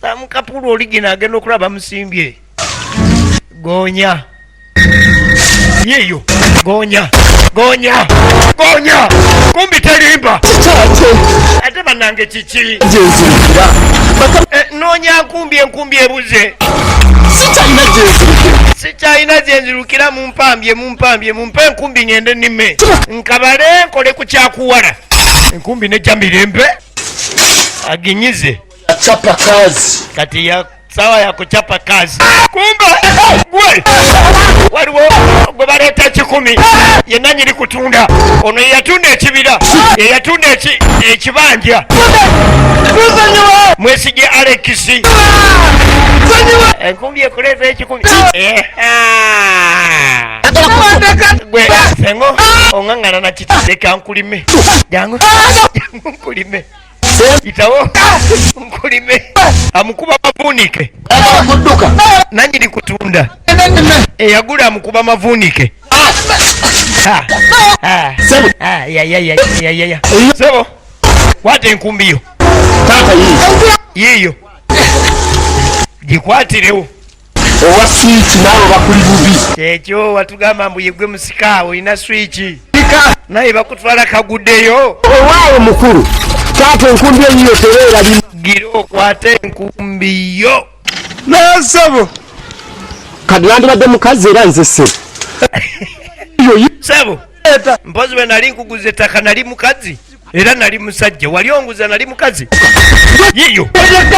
Samukapulu oligina agenda okulaba musimbye. Gonya. Yeyo. Gonya. Kumbi terimba. Ate banange chichi. Nonya nkumbi ebuze. Sichaina jenzirukira mumpambye mumpe nkumbi ngende nime. Nkabale nkole kuchakuwala. Nkumbi neja mirembe. Aginyize. Chapa kazi. Kati ya sawa ya kuchapa kazi. Kumba gwe waliwo gwe baleeta 10 yenna nyiri kutunda ono yeyatunda ekibira yeyatunda ekibanja Mwesige Alexi enkumbi ekuleeta 10 gwe sengo ongangana na kiteka nkulime jangu nkulime itawo nkulime amukuba mavunike Muduka nanyiri kutunda eyagula amukuba mavunike sebo kwata enkumbi yo tata yiyo gikwatirewo owa switch nabo bakuli bubi ekyo watugamba mbu yegwe musikaawo ina switch naye bakutwala kaguddeyo owawe mukulu tata enkumbi eyiyo tereera giro okwata enkumbi yo nasabo kadi nandibadde mukazi era nze sebo sebo mpozi bwe nali nkuguza ettaka nali mukazi era nali musajja wali onguza nali mukazi yiyo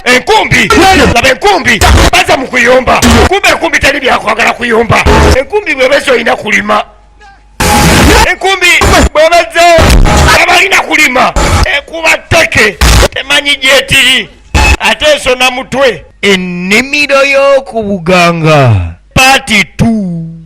enkumbi laba enkumbi baza mu kuyomba kumbe enkumbi tali byakwagala kuyomba enkumbi bwebeza olina kulima enkumbi bwebeza abalina kulima ekuba tteke temanyi gyetiri ate esona mutwe Enimiro Yokubuganga Part 2